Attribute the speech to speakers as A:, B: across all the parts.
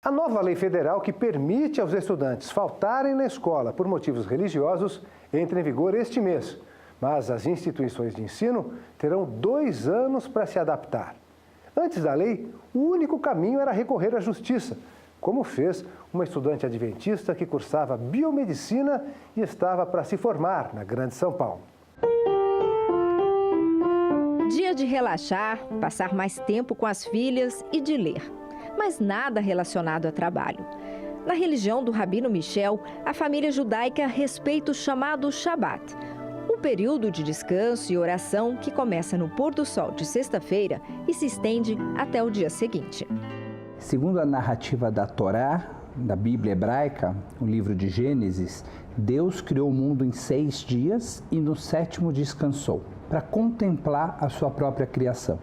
A: A nova lei federal que permite aos estudantes faltarem na escola por motivos religiosos entra em vigor este mês. Mas as instituições de ensino terão 2 anos para se adaptar. Antes da lei, o único caminho era recorrer à justiça, como fez uma estudante adventista que cursava biomedicina e estava para se formar na Grande São Paulo.
B: Dia de relaxar, passar mais tempo com as filhas e de ler, mas nada relacionado a trabalho. Na religião do Rabino Michel, a família judaica respeita o chamado Shabat, um período de descanso e oração que começa no pôr do sol de sexta-feira e se estende até o dia seguinte.
C: Segundo a narrativa da Torá, da Bíblia hebraica, o livro de Gênesis, Deus criou o mundo em 6 dias e no 7º descansou, para contemplar a sua própria criação.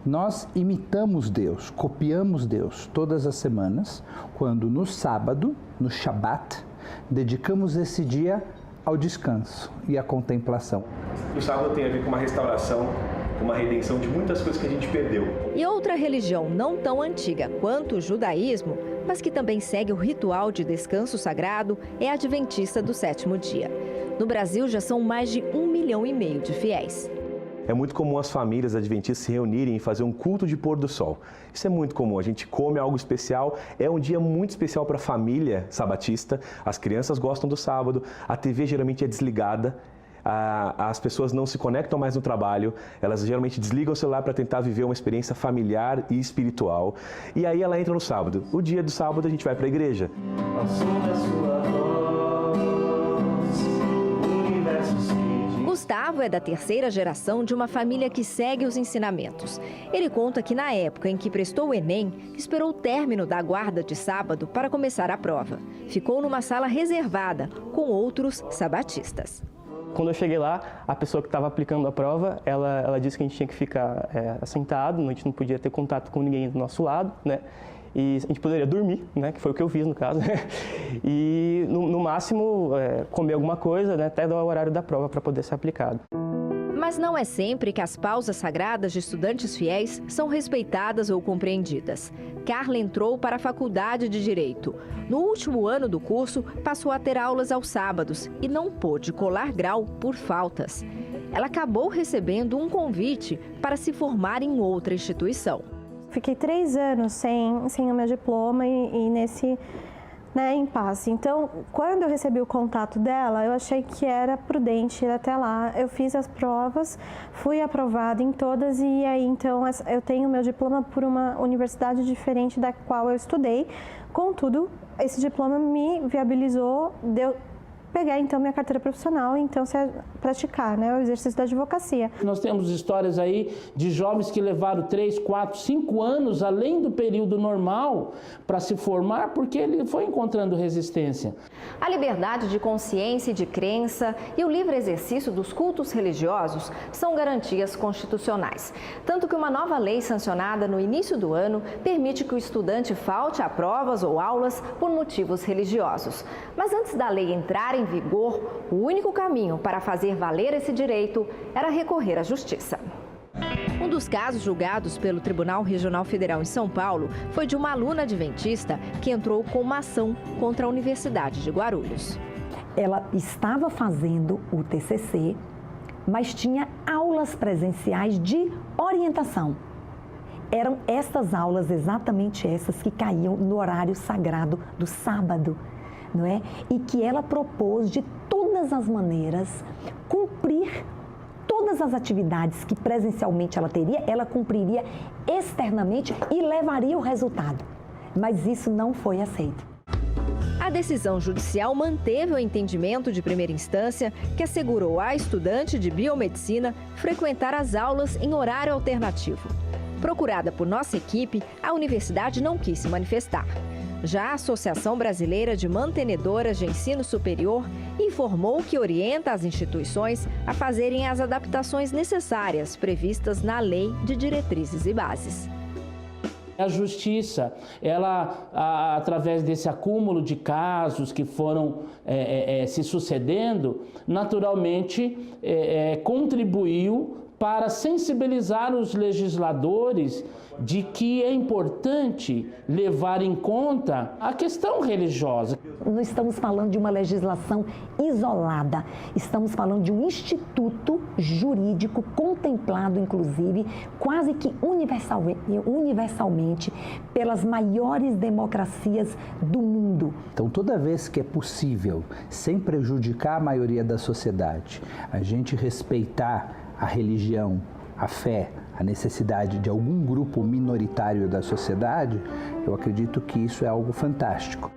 C: Nós imitamos Deus, copiamos Deus todas as semanas, quando no sábado, no Shabat, dedicamos esse dia ao descanso e à contemplação.
D: O sábado tem a ver com uma restauração, com uma redenção de muitas coisas que a gente perdeu.
B: E outra religião não tão antiga quanto o judaísmo, mas que também segue o ritual de descanso sagrado, é a adventista do 7º dia. No Brasil já são mais de 1,5 milhão de fiéis.
D: É muito comum as famílias adventistas se reunirem e fazer um culto de pôr do sol. Isso é muito comum, a gente come algo especial, é um dia muito especial para a família sabatista, as crianças gostam do sábado, a TV geralmente é desligada, as pessoas não se conectam mais no trabalho, elas geralmente desligam o celular para tentar viver uma experiência familiar e espiritual. E aí ela entra no sábado. O dia do sábado a gente vai para a igreja.
B: Gustavo é da 3ª geração de uma família que segue os ensinamentos. Ele conta que na época em que prestou o Enem, esperou o término da guarda de sábado para começar a prova. Ficou numa sala reservada com outros sabatistas.
E: Quando eu cheguei lá, a pessoa que estava aplicando a prova, ela disse que a gente tinha que ficar sentado, a gente não podia ter contato com ninguém do nosso lado, né? E a gente poderia dormir, né? Que foi o que eu fiz no caso. E no máximo comer alguma coisa, né? Até dar o horário da prova para poder ser aplicado.
B: Mas não é sempre que as pausas sagradas de estudantes fiéis são respeitadas ou compreendidas. Carla entrou para a Faculdade de Direito. No último ano do curso, passou a ter aulas aos sábados e não pôde colar grau por faltas. Ela acabou recebendo um convite para se formar em outra instituição.
F: Fiquei 3 anos sem o meu diploma e nesse impasse. Então, quando eu recebi o contato dela, eu achei que era prudente ir até lá. Eu fiz as provas, fui aprovada em todas e aí então eu tenho meu diploma por uma universidade diferente da qual eu estudei. Contudo, esse diploma me viabilizou pegar então minha carteira profissional e então praticar, o exercício da advocacia.
G: Nós temos histórias aí de jovens que levaram 3, 4, 5 anos além do período normal para se formar porque ele foi encontrando resistência.
B: A liberdade de consciência e de crença e o livre exercício dos cultos religiosos são garantias constitucionais. Tanto que uma nova lei sancionada no início do ano permite que o estudante falte a provas ou aulas por motivos religiosos. Mas antes da lei entrar em vigor, o único caminho para fazer valer esse direito era recorrer à justiça. Um dos casos julgados pelo Tribunal Regional Federal em São Paulo foi de uma aluna adventista que entrou com uma ação contra a Universidade de Guarulhos.
H: Ela estava fazendo o TCC, mas tinha aulas presenciais de orientação. Eram estas aulas, exatamente essas, que caíam no horário sagrado do sábado. Não é? E que ela propôs de todas as maneiras cumprir todas as atividades que presencialmente ela teria, ela cumpriria externamente e levaria o resultado. Mas isso não foi aceito.
B: A decisão judicial manteve o entendimento de primeira instância que assegurou à estudante de biomedicina frequentar as aulas em horário alternativo. Procurada por nossa equipe, a universidade não quis se manifestar. Já a Associação Brasileira de Mantenedoras de Ensino Superior informou que orienta as instituições a fazerem as adaptações necessárias previstas na Lei de Diretrizes e Bases.
G: A justiça, ela, através desse acúmulo de casos que foram se sucedendo, naturalmente contribuiu para sensibilizar os legisladores de que é importante levar em conta a questão religiosa.
H: Não estamos falando de uma legislação isolada, estamos falando de um instituto jurídico contemplado, inclusive, quase que universalmente pelas maiores democracias do mundo.
C: Então, toda vez que é possível, sem prejudicar a maioria da sociedade, a gente respeitar a religião, a fé, a necessidade de algum grupo minoritário da sociedade, eu acredito que isso é algo fantástico.